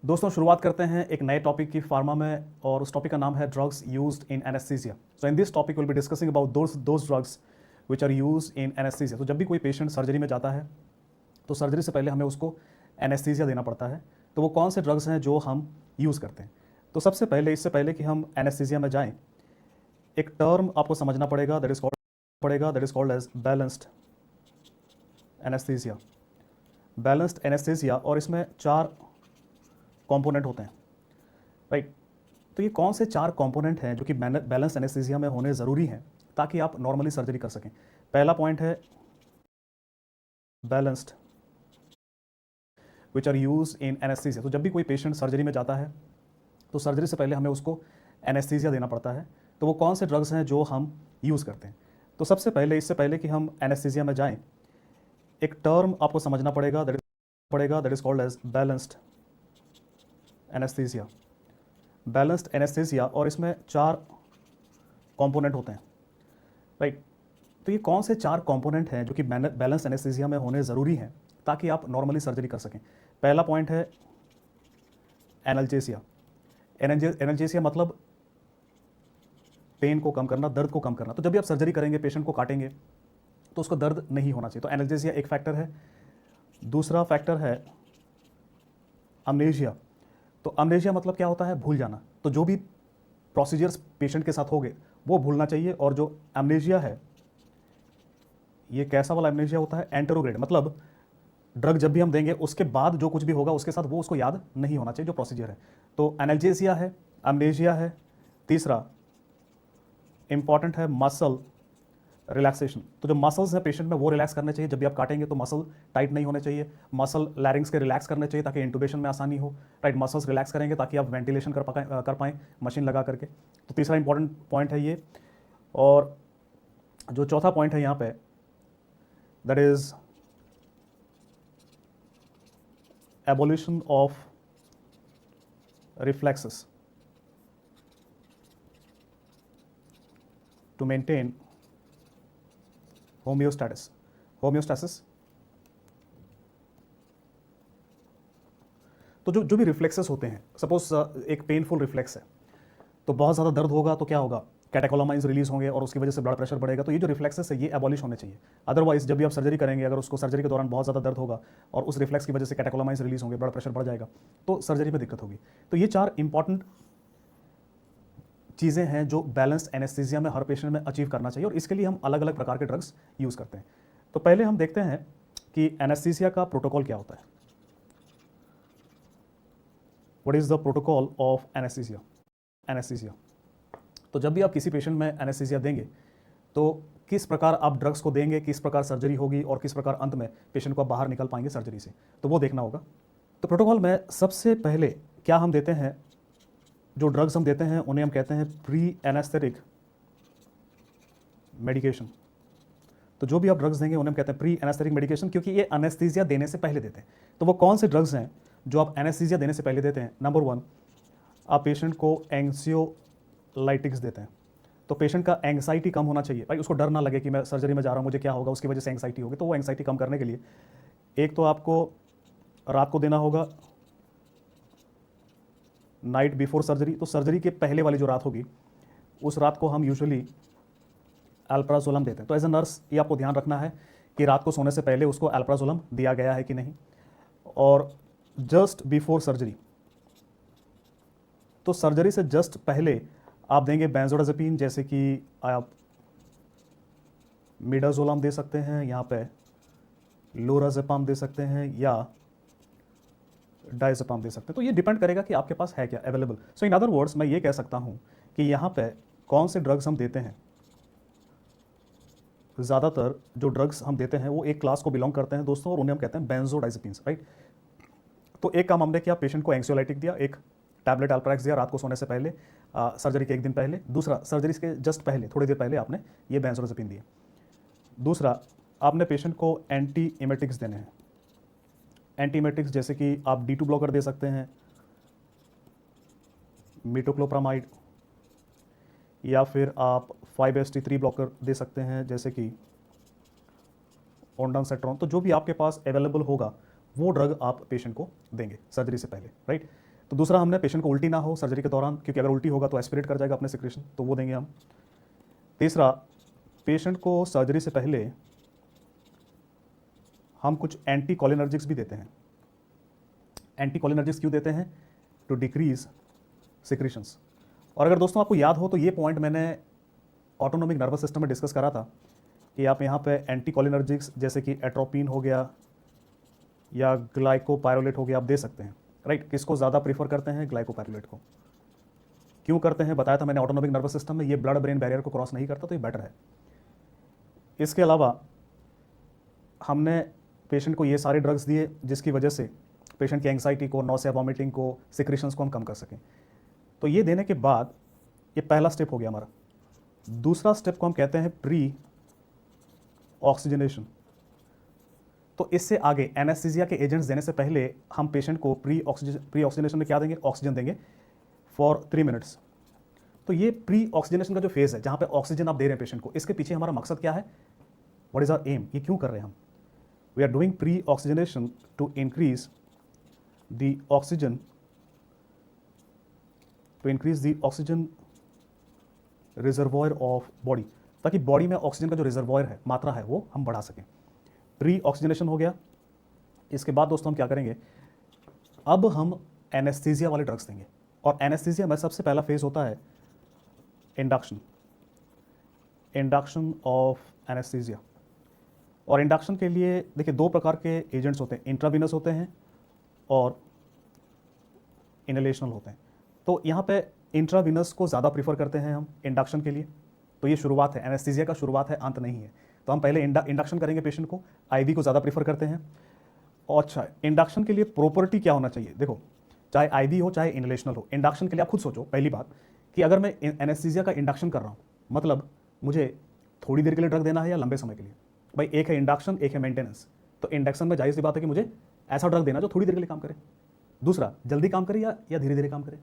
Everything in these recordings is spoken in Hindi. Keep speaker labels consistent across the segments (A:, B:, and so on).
A: दोस्तों शुरुआत करते हैं एक नए टॉपिक की फार्मा में और उस टॉपिक का नाम है drugs used in anaesthesia. So in this topic will be discussing about those drugs which are used in anaesthesia. तो जब भी कोई पेशेंट सर्जरी में जाता है तो सर्जरी से पहले हमें उसको एनेस्थीसिया देना पड़ता है। तो वो कौन से ड्रग्स हैं जो हम यूज़ करते हैं? तो सबसे पहले इससे पहले कि हम एनेस्थीसिया में जाएं, एक टर्म आपको समझना पड़ेगा that is called as balanced anaesthesia. Balanced anaesthesia, और इसमें 4 कंपोनेंट होते हैं, राइट। तो ये कौन से 4 कंपोनेंट हैं जो कि बैलेंस एनेस्थीसिया में होने ज़रूरी हैं ताकि आप नॉर्मली सर्जरी कर सकें? पहला पॉइंट है balanced which are use in anaesthesia. तो जब भी कोई पेशेंट सर्जरी में जाता है तो सर्जरी से पहले हमें उसको एनेस्थीसिया देना पड़ता है। तो वो कौन से ड्रग्स हैं जो हम यूज़ करते हैं? तो सबसे पहले इससे पहले कि हम एनेस्थीसिया में जाएं, एक टर्म आपको समझना पड़ेगा that is called as balanced anaesthesia. Balanced anaesthesia, और इसमें 4 कंपोनेंट होते हैं, राइट। तो ये कौन से 4 कंपोनेंट हैं जो कि बैलेंस एनेस्थीसिया में होने ज़रूरी हैं ताकि आप नॉर्मली सर्जरी कर सकें? पहला पॉइंट है एनाल्जेसिया। एनाल्जेसिया मतलब पेन को कम करना, दर्द को कम करना। तो जब भी आप सर्जरी करेंगे, पेशेंट को काटेंगे तो उसको दर्द नहीं होना चाहिए। तो एनाल्जेसिया एक फैक्टर है। दूसरा फैक्टर है अमनेशिया। तो अमनेशिया मतलब क्या होता है? भूल जाना। तो जो भी प्रोसीजर्स पेशेंट के साथ हो गए वो भूलना चाहिए। और जो अमनेशिया है, ये कैसा वाला अमनेशिया होता है? एंटेरोग्रेड, मतलब ड्रग जब भी हम देंगे उसके बाद जो कुछ भी होगा उसके साथ वो उसको याद नहीं होना चाहिए जो प्रोसीजर है। तो एनाल्जेसिया है, अमनेशिया है। तीसरा इंपॉर्टेंट है मसल रिलैक्सेशन। तो जो मसल्स हैं पेशेंट में वो रिलैक्स करने चाहिए। जब भी आप काटेंगे तो मसल टाइट नहीं होने चाहिए, मसल लैरिंग्स के रिलैक्स करने चाहिए ताकि इंटुबेशन में आसानी हो, राइट। मसल्स रिलैक्स करेंगे ताकि आप वेंटिलेशन कर पाएँ मशीन लगा करके। तो तीसरा इंपॉर्टेंट पॉइंट है ये। और जो चौथा पॉइंट है यहाँ पे, that is abolition of reflexes to maintain homeostasis. तो जो भी रिफ्लेक्सेस होते हैं, सपोज एक पेनफुल रिफ्लेक्स है तो बहुत ज़्यादा दर्द होगा तो क्या होगा? कैटेकोलामाइंस रिलीज होंगे और उसकी वजह से ब्लड प्रेशर बढ़ेगा। तो ये जो रिफ्लेक्सेस है ये एबॉलिश होने चाहिए। अदरवाइज जब भी आप सर्जरी करेंगे, अगर उसको सर्जरी के दौरान बहुत ज़्यादा दर्द होगा और उस रिफ्लेक्स की वजह से कैटेकोलामाइंस रिलीज होंगे, ब्लड प्रेशर बढ़ जाएगा, तो सर्जरी में दिक्कत होगी। तो ये 4 इंपॉर्टेंट चीज़ें हैं जो बैलेंस एनेस्थीसिया में हर पेशेंट में अचीव करना चाहिए, और इसके लिए हम अलग अलग प्रकार के ड्रग्स यूज़ करते हैं। तो पहले हम देखते हैं कि एनेस्थीसिया का प्रोटोकॉल क्या होता है। What is the protocol of anaesthesia? तो जब भी आप किसी पेशेंट में एनेस्थीसिया देंगे तो किस प्रकार आप ड्रग्स को देंगे, किस प्रकार सर्जरी होगी और किस प्रकार अंत में पेशेंट को आप बाहर निकल पाएंगे सर्जरी से, तो वो देखना होगा। तो प्रोटोकॉल में सबसे पहले क्या हम देते हैं, जो ड्रग्स हम देते हैं उन्हें हम कहते हैं प्री एनेस्थेटिक मेडिकेशन। तो जो भी आप ड्रग्स देंगे उन्हें हम कहते हैं प्री एनेस्थेटिक मेडिकेशन, क्योंकि ये एनेस्थीसिया देने से पहले देते हैं। तो वो कौन से ड्रग्स हैं जो आप एनेस्थीसिया देने से पहले देते हैं? नंबर 1, आप पेशेंट को एंग्जियोलाइटिक्स देते हैं। तो पेशेंट का एंग्जाइटी कम होना चाहिए, भाई उसको डर ना लगे कि मैं सर्जरी में जा रहा हूँ, मुझे क्या होगा, उसकी वजह से एंग्जाइटी होगी। तो वो एंग्जाइटी कम करने के लिए एक तो आपको रात को देना होगा नाइट बिफोर सर्जरी। तो सर्जरी के पहले वाली जो रात होगी उस रात को हम यूजुअली अल्प्राजोलम देते हैं। तो एज अ नर्स ये आपको ध्यान रखना है कि रात को सोने से पहले उसको अल्प्राजोलम दिया गया है कि नहीं। और जस्ट बिफोर सर्जरी, तो सर्जरी से जस्ट पहले आप देंगे बेंजोडाज़ेपिन, जैसे कि आप मिडाजोलम दे सकते हैं, यहाँ पे लोराज़ेपाम दे सकते हैं या डायज़ेपाम दे सकते हैं। तो ये डिपेंड करेगा कि आपके पास है क्या available. So in other words मैं ये कह सकता हूँ कि यहाँ पे कौन से ड्रग्स हम देते हैं, ज़्यादातर जो ड्रग्स हम देते हैं वो एक क्लास को बिलोंग करते हैं दोस्तों, और उन्हें हम कहते हैं बेंजोडाइजेपिन्स, राइट। तो एक काम हमने किया, पेशेंट को एंक्सियोलाइटिक दिया, एक टैबलेट अल्प्राक्स दिया रात को सोने से पहले, सर्जरी के एक दिन पहले। दूसरा, सर्जरी के जस्ट पहले, थोड़ी देर पहले आपने ये बेंजोडाइजेपिन दिया। दूसरा, आपने पेशेंट को एंटी इमेटिक्स देने हैं। एंटी इमेटिक्स जैसे कि आप D2 ब्लॉकर दे सकते हैं, मीटोक्लोप्रामाइड, या फिर आप 5-HT3 ब्लॉकर दे सकते हैं जैसे कि ओंडानसेट्रॉन। तो जो भी आपके पास अवेलेबल होगा वो ड्रग आप पेशेंट को देंगे सर्जरी से पहले, राइट। तो दूसरा हमने पेशेंट को उल्टी ना हो सर्जरी के दौरान, क्योंकि अगर उल्टी होगा तो एस्पिरेट कर जाएगा अपने सिक्रेशन, तो वो देंगे हम। तीसरा, पेशेंट को सर्जरी से पहले हम कुछ एंटी कोलिनर्जिक्स भी देते हैं। एंटी कोलिनर्जिक्स क्यों देते हैं? To decrease secretions. और अगर दोस्तों आपको याद हो तो ये पॉइंट मैंने ऑटोनोमिक नर्वस सिस्टम में डिस्कस करा था कि आप यहाँ पे एंटी कोलिनर्जिक्स जैसे कि एट्रोपिन हो गया या ग्लाइकोपायरोलेट हो गया, आप दे सकते हैं, राइट। किसको ज़्यादा प्रीफर करते हैं? ग्लाइकोपायरोलेट को। क्यों करते हैं बताया था मैंने, ऑटोनोमिक नर्वस सिस्टम में ये ब्लड ब्रेन बैरियर को क्रॉस नहीं करता, तो ये बेटर है। इसके अलावा हमने पेशेंट को ये सारे ड्रग्स दिए जिसकी वजह से पेशेंट की एंग्जाइटी को, नॉसिया, वॉमिटिंग को, सिक्रेशंस को हम कम कर सकें। तो ये देने के बाद ये पहला स्टेप हो गया हमारा। दूसरा स्टेप को हम कहते हैं प्री ऑक्सीजनेशन। तो इससे आगे एनेस्थीसिया के एजेंट्स देने से पहले हम पेशेंट को प्री ऑक्सीजनेशन में क्या देंगे? ऑक्सीजन देंगे फॉर 3 मिनट्स। तो ये प्री ऑक्सीजनेशन का जो फेज है जहाँ पे ऑक्सीजन आप दे रहे हैं पेशेंट को, इसके पीछे हमारा मकसद क्या है? What is our aim? ये क्यों कर रहे हैं हम? We are doing pre oxygenation to increase the oxygen, reservoir of body, ताकि बॉडी में ऑक्सीजन का जो रिजर्वॉयर है, मात्रा है, वो हम बढ़ा सकें। प्री ऑक्सीजनेशन हो गया। इसके बाद दोस्तों हम क्या करेंगे? अब हम एनेस्थीसिया वाले ड्रग्स देंगे। और एनेस्थीसिया में सबसे पहला फेज होता है इंडक्शन ऑफ एनेस्थीसिया। और इंडक्शन के लिए देखिए 2 प्रकार के एजेंट्स होते हैं, इंट्रावीनस होते हैं और इनहेलेशनल होते हैं। तो यहाँ पे इंट्रावीनस को ज़्यादा प्रीफर करते हैं हम इंडक्शन के लिए। तो ये शुरुआत है, एनेस्थीसिया का शुरुआत है, अंत नहीं है। तो हम पहले इंडक्शन करेंगे पेशेंट को, आईवी को ज़्यादा प्रीफर करते हैं। और अच्छा, इंडक्शन के लिए प्रॉपर्टी क्या होना चाहिए? देखो, चाहे आईवी हो चाहे इनहेलेशनल हो, इंडक्शन के लिए आप खुद सोचो पहली बात कि अगर मैं एनेस्थीसिया का इंडक्शन कर रहा हूँ, मतलब मुझे थोड़ी देर के लिए ड्रग देना है या लंबे समय के लिए? भाई एक है इंडक्शन, एक है मेंटेनेंस। तो इंडक्शन में जाहिर सी बात है कि मुझे ऐसा ड्रग देना जो थोड़ी देर के लिए काम करे। दूसरा, जल्दी काम करे या धीरे धीरे काम करे।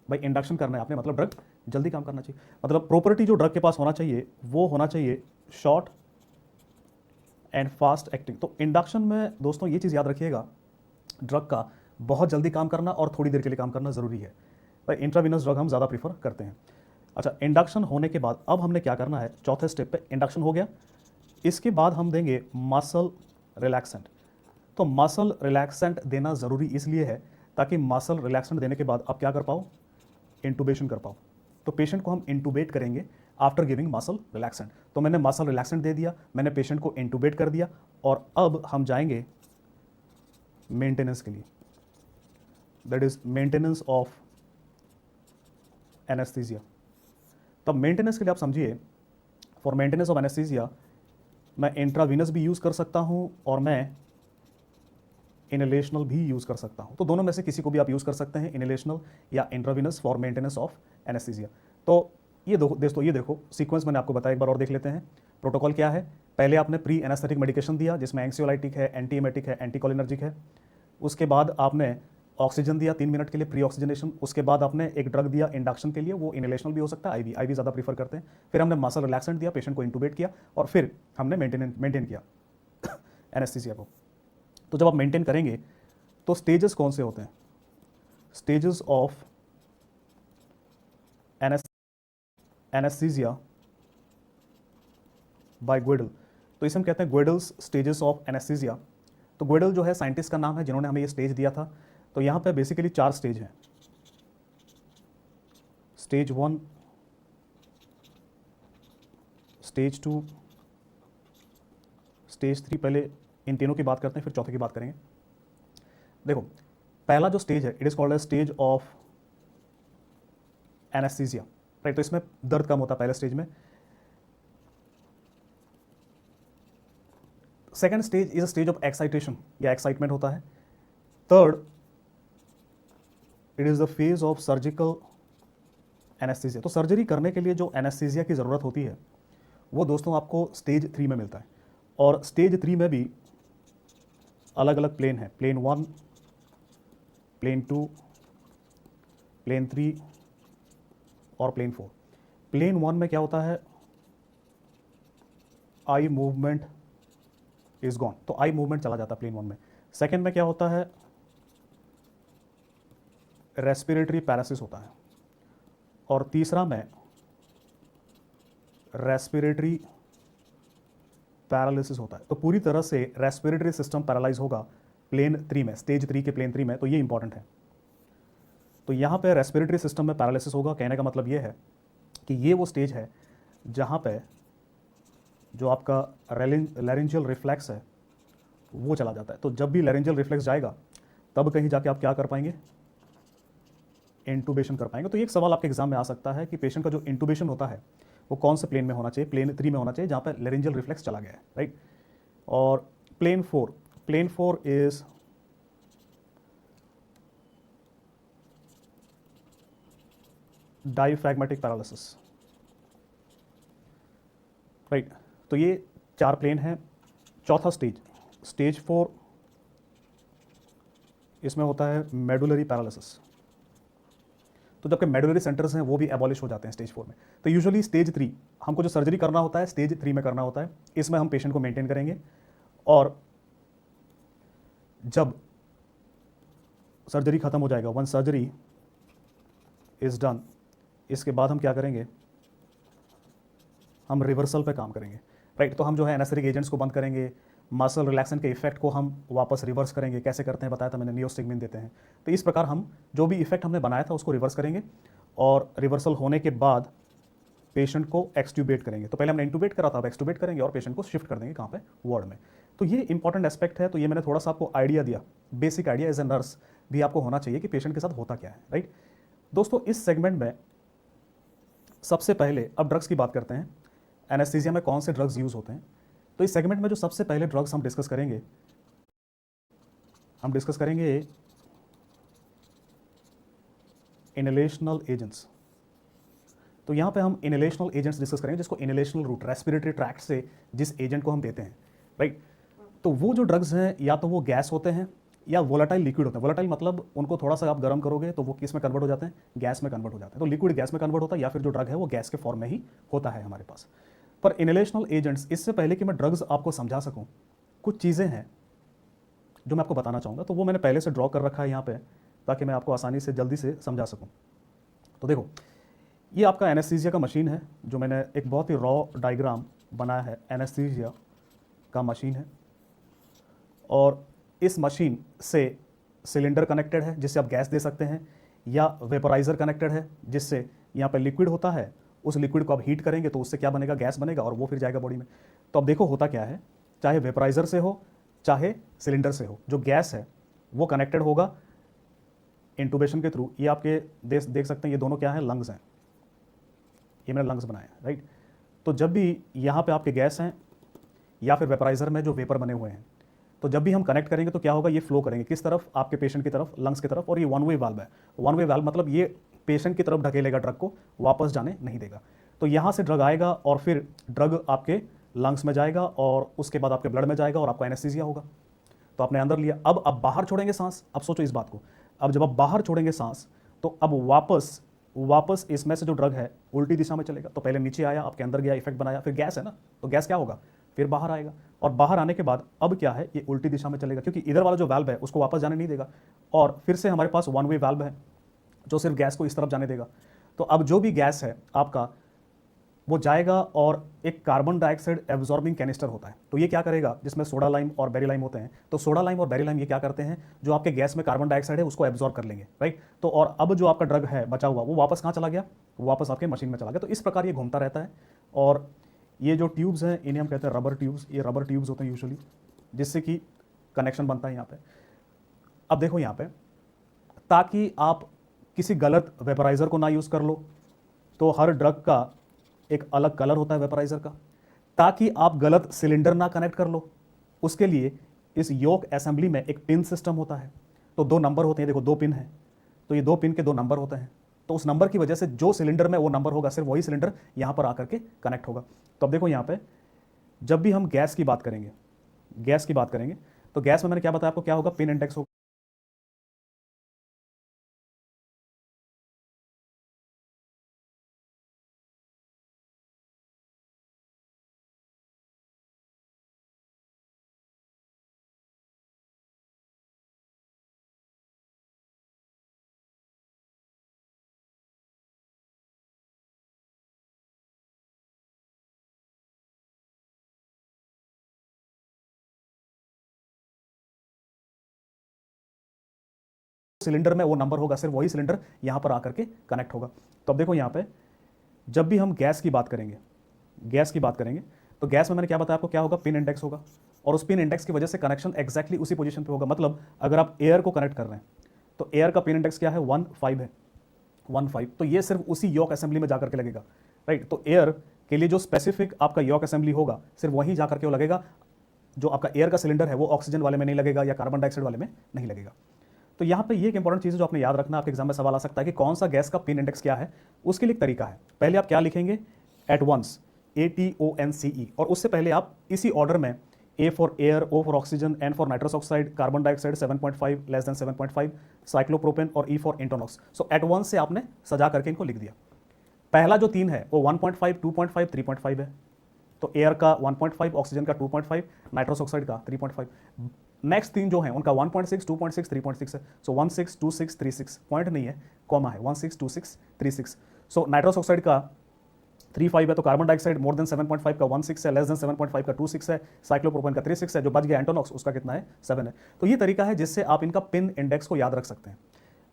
A: भाई इंडक्शन करना है आपने, मतलब ड्रग जल्दी काम करना चाहिए। मतलब प्रॉपर्टी जो ड्रग के पास होना चाहिए वो होना चाहिए शॉर्ट एंड फास्ट एक्टिंग। तो इंडक्शन में दोस्तों ये चीज़ याद रखिएगा, ड्रग का बहुत जल्दी काम करना और थोड़ी देर के लिए काम करना ज़रूरी है। भाई इंट्रावीनस ड्रग हम ज़्यादा प्रीफर करते हैं। अच्छा, इंडक्शन होने के बाद अब हमने क्या करना है? चौथे स्टेप पे इंडक्शन हो गया, इसके बाद हम देंगे मसल रिलैक्सेंट। तो मसल रिलैक्सेंट देना ज़रूरी इसलिए है ताकि मसल रिलैक्सेंट देने के बाद आप क्या कर पाओ? इंटूबेशन कर पाओ। तो पेशेंट को हम इंटूबेट करेंगे आफ्टर गिविंग मसल रिलैक्सेंट। तो मैंने मसल रिलैक्सेंट दे दिया, मैंने पेशेंट को इंटूबेट कर दिया, और अब हम जाएंगे मेंटेनेंस के लिए, that is maintenance of anaesthesia. तब मेंटेनेंस के लिए आप समझिए, फॉर मेंटेनेंस ऑफ एनेस्थीसिया मैं इंट्रावीनस भी यूज़ कर सकता हूँ और मैं इनहेलेशनल भी यूज़ कर सकता हूँ। तो दोनों में से किसी को भी आप यूज़ कर सकते हैं, इनहेलेशनल या intravenous, for maintenance of anaesthesia. तो ये दोस्तों ये देखो सीक्वेंस मैंने आपको बताया, एक बार और देख लेते हैं। प्रोटोकॉल क्या है? पहले आपने प्री एनेस्थेटिक मेडिकेशन दिया जिसमें एंक्सियोलाइटिक है, एंटीएमेटिक है, एंटीकोलिनर्जिक है। उसके बाद आपने ऑक्सीजन दिया 3 मिनट के लिए, प्री ऑक्सीजनेशन। उसके बाद आपने एक ड्रग दिया इंडक्शन के लिए, वो इनहेलेशनल भी हो सकता है, आईवी ज़्यादा प्रीफर करते हैं। फिर हमने मसल रिलैक्सेंट दिया, पेशेंट को इंटूबेट किया, और फिर हमने मेंटेन किया एनेस्थीसिया को। तो जब आप मेंटेन करेंगे तो स्टेजेस कौन से होते हैं? Stages of anaesthesia by Guedel. तो इसे हम कहते हैं ग्वेडल्स स्टेजेस ऑफ एनेस्थीसिया। तो ग्वेडल जो है साइंटिस्ट का नाम है जिन्होंने हमें ये स्टेज दिया था। तो यहाँ पे बेसिकली 4 स्टेज हैं। Stage 1, stage 2, stage 3। पहले इन तीनों की बात करते हैं, फिर चौथे की बात करेंगे। देखो, पहला जो स्टेज है, it is called as stage of anaesthesia, right. तो इसमें दर्द कम होता है पहले स्टेज में। Second stage is a stage of excitation या एक्साइटमेंट होता है। Third, it is the phase of surgical anaesthesia. तो सर्जरी करने के लिए जो एनेस्थीसिया की ज़रूरत होती है वो दोस्तों आपको स्टेज 3 में मिलता है। और स्टेज 3 में भी अलग अलग प्लेन है, प्लेन 1, प्लेन 2, प्लेन 3 और प्लेन 4। प्लेन 1 में क्या होता है? आई मूवमेंट इज गॉन, तो आई मूवमेंट चला जाता है प्लेन 1 में। सेकेंड में क्या होता है? रेस्पिरेटरी पैरालिसिस होता है और तीसरा में रेस्पिरेटरी पैरालिसिस होता है। तो पूरी तरह से रेस्पिरेटरी सिस्टम पैरालाइज होगा प्लेन 3 में, स्टेज 3 के प्लेन 3 में। तो ये इंपॉर्टेंट है। तो यहाँ पे रेस्पिरेटरी सिस्टम में पैरालिसिस होगा, कहने का मतलब ये है कि ये वो स्टेज है जहाँ पे जो आपका लैरिंजियल रिफ्लेक्स है वो चला जाता है। तो जब भी लैरिंजियल रिफ्लेक्स जाएगा तब कहीं जाके आप क्या कर पाएंगे, इंटूबेशन कर पाएंगे। तो ये एक सवाल आपके एग्जाम में आ सकता है कि पेशेंट का जो इंटूबेशन होता है वो कौन से प्लेन में होना चाहिए, प्लेन 3 में होना चाहिए जहाँ पर लैरिंजियल रिफ्लेक्स चला गया है, राइट। और plane 4 is diaphragmatic paralysis, right. तो ये 4 प्लेन हैं। चौथा स्टेज 4, इसमें होता है मेडुलरी पैरालिसिस। तो जबकि मेडुलरी सेंटर्स हैं वो भी एबॉलिश हो जाते हैं स्टेज 4 में। तो यूजुअली स्टेज 3 हमको जो सर्जरी करना होता है स्टेज 3 में करना होता है। इसमें हम पेशेंट को मेंटेन करेंगे और जब सर्जरी खत्म हो जाएगा, वन सर्जरी इज डन, इसके बाद हम क्या करेंगे, हम रिवर्सल पे काम करेंगे, राइट। तो हम जो है एनेस्थेटिक एजेंट्स को बंद करेंगे, मसल रिलैक्सेंट के इफेक्ट को हम वापस रिवर्स करेंगे। कैसे करते हैं बताया था मैंने, नियोस्टिग्मिन देते हैं। तो इस प्रकार हम जो भी इफेक्ट हमने बनाया था उसको रिवर्स करेंगे और रिवर्सल होने के बाद पेशेंट को एक्सट्यूबेट करेंगे। तो पहले हमने इंटूबेट करा था, अब एक्सट्यूबेट करेंगे और पेशेंट को शिफ्ट कर देंगे कहाँ पे, वार्ड में। तो ये इंपॉर्टेंट एस्पेक्ट है। तो ये मैंने थोड़ा सा आपको आइडिया दिया, basic idea as a nurse भी आपको होना चाहिए कि पेशेंट के साथ होता क्या है, राइट। दोस्तों इस सेगमेंट में सबसे पहले अब ड्रग्स की बात करते हैं। एनेस्थीसिया में कौन से ड्रग्स यूज़ होते हैं। तो इस सेगमेंट में जो सबसे पहले ड्रग्स हम डिस्कस करेंगे इनहेलेशनल एजेंट्स। तो यहाँ पे हम इनहेलेशनल एजेंट्स डिस्कस करेंगे, जिसको इनहेलेशनल रूट, रेस्पिरेटरी ट्रैक्ट से जिस एजेंट को हम देते हैं, राइट। तो वो जो ड्रग्स हैं या तो वो गैस होते हैं या वोलाटाइल लिक्विड होते हैं। वोलाटाइल मतलब उनको थोड़ा सा आप गर्म करोगे तो वो किस में कन्वर्ट हो जाते हैं, गैस में कन्वर्ट हो जाते हैं। तो लिक्विड गैस में कन्वर्ट होता है या फिर जो ड्रग है वो गैस के फॉर्म में ही होता है हमारे पास। पर इनहेलेशनल एजेंट्स, इससे पहले कि मैं ड्रग्स आपको समझा सकूँ, कुछ चीज़ें हैं जो मैं आपको बताना चाहूँगा। तो वो मैंने पहले से ड्रॉ कर रखा है यहाँ पे ताकि मैं आपको आसानी से जल्दी से समझा सकूँ। तो देखो ये आपका एनेस्थीसिया का मशीन है, जो मैंने एक बहुत ही रॉ डायग्राम बनाया है। एनेस्थीसिया का मशीन है और इस मशीन से सिलेंडर कनेक्टेड है जिससे आप गैस दे सकते हैं, या वेपोराइज़र कनेक्टेड है जिससे यहाँ पर लिक्विड होता है, उस लिक्विड को आप हीट करेंगे तो उससे क्या बनेगा, गैस बनेगा और वो फिर जाएगा बॉडी में। तो अब देखो होता क्या है, चाहे वेपोराइज़र से हो चाहे सिलेंडर से हो, जो गैस है वो कनेक्टेड होगा इंटूबेशन के थ्रू। ये आपके देख सकते हैं, ये दोनों क्या हैं, लंग्स हैं। ये मैंने लंग्स बनाए हैं, राइट। तो जब भी यहाँ पे आपके गैस हैं या फिर वेपराइजर में जो वेपर बने हुए हैं, तो जब भी हम कनेक्ट करेंगे तो क्या होगा, ये फ्लो करेंगे किस तरफ, आपके पेशेंट की तरफ, लंग्स की तरफ। और ये वन वे वाल्व है। वन वे वाल्व मतलब ये पेशेंट की तरफ ढकेलेगा ड्रग को, वापस जाने नहीं देगा। तो यहाँ से ड्रग आएगा और फिर ड्रग आपके लंग्स में जाएगा और उसके बाद आपके ब्लड में जाएगा और आपका एनेस्थीसिया होगा। तो आपने अंदर लिया, अब आप बाहर छोड़ेंगे सांस। अब सोचो इस बात को, अब जब आप बाहर छोड़ेंगे सांस तो अब वापस इसमें से जो ड्रग है उल्टी दिशा में चलेगा। तो पहले नीचे आया, आपके अंदर गया, इफेक्ट बनाया, फिर गैस है ना, तो गैस क्या होगा, फिर बाहर आएगा। और बाहर आने के बाद अब क्या है, ये उल्टी दिशा में चलेगा क्योंकि इधर वाला जो वाल्व है उसको वापस जाने नहीं देगा। और फिर से हमारे पास वन वे वाल्व है जो सिर्फ गैस को इस तरफ जाने देगा। तो अब जो भी गैस है आपका वो जाएगा और एक कार्बन डाइऑक्साइड एब्जॉर्बिंग कैनिस्टर होता है। तो ये क्या करेगा, जिसमें सोडा लाइम और बेरी लाइम होते हैं। तो सोडा लाइम और बेरी लाइम ये क्या करते हैं, जो आपके गैस में कार्बन डाइऑक्साइड है उसको एब्जॉर्ब कर लेंगे, राइट। तो और अब जो आपका ड्रग है बचा हुआ वो वापस कहाँ चला गया, वापस आपके मशीन में चला गया। तो इस प्रकार ये घूमता रहता है। और ये जो ट्यूब्स हैं इन्हें हम कहते हैं रबर ट्यूब्स। ये रबर ट्यूब्स होते हैं यूजुअली, जिससे कि कनेक्शन बनता है यहाँ पे। अब देखो यहाँ पे, ताकि आप किसी गलत वेपराइजर को ना यूज़ कर लो, तो हर ड्रग का एक अलग कलर होता है वेपराइजर का। ताकि आप गलत सिलेंडर ना कनेक्ट कर लो, उसके लिए इस योक असेंबली में एक पिन सिस्टम होता है। तो 2 नंबर होते हैं, देखो 2 पिन हैं, तो ये 2 पिन के 2 नंबर होते हैं। तो उस नंबर की वजह से जो सिलेंडर में वो नंबर होगा सिर्फ वही सिलेंडर यहाँ पर आकर के कनेक्ट होगा। तो अब देखो यहाँ पे, जब भी हम गैस की बात करेंगे, तो गैस में मैंने क्या बताया आपको, क्या होगा, पिन इंडेक्स होगा। सिलेंडर में वो नंबर होगा, सिर्फ वही सिलेंडर यहाँ पर आकर के कनेक्ट होगा। तो अब देखो यहाँ पे जब भी हम गैस की बात करेंगे, तो गैस में मैंने क्या बताया आपको, क्या होगा, पिन इंडेक्स होगा, और उस पिन इंडेक्स की वजह से कनेक्शन एक्जैक्टली उसी पोजीशन पे होगा। मतलब अगर आप एयर को कनेक्ट कर रहे हैं तो एयर का पिन इंडेक्स क्या है, 1 5 है, 1 5, तो ये सिर्फ उसी यॉक असेंबली में जाकर के लगेगा, राइट। तो एयर के लिए जो स्पेसिफिक आपका यॉक असेंबली होगा सिर्फ वहीं जाकर के वो लगेगा। जो आपका एयर का सिलेंडर है वो ऑक्सीजन वाले में नहीं लगेगा या कार्बन डाइऑक्साइड वाले में नहीं लगेगा। तो यहाँ पे ये एक इंपॉर्टेंट चीज़ है जो आपने याद रखना, आपके एग्जाम में सवाल आ सकता है कि कौन सा गैस का पिन इंडेक्स क्या है। उसके लिए एक तरीका है, पहले आप क्या लिखेंगे, एट वंस, ATONCE, और उससे पहले आप इसी ऑर्डर में A for air, O for oxygen, N for nitrous oxide, carbon dioxide 7.5 less than 7.5, cyclopropane, और E for Entonox. So at once से आपने सजा करके इनको लिख दिया। पहला जो 3 है वो 1.5, 2.5, 3.5 है। तो एयर का 1.5, ऑक्सीजन का 2.5, नाइट्रस ऑक्साइड का 3.5। नेक्स्ट 3 जो हैं उनका 1.6, 2.6, 3.6 है। सो 162636, पॉइंट नहीं है, कॉमा है, 162636। सो नाइट्रस ऑक्साइड का 3.5 है, तो कार्बन डाइऑक्साइड मोर देन 7.5 का 1.6 है, लेस देन 7.5 का 2.6 है, साइक्लोप्रोपेन का 3.6 है, जो बच गया एंटोनॉक्स उसका कितना है, 7 है। तो ये तरीका है जिससे आप इनका पिन इंडेक्स को याद रख सकते हैं।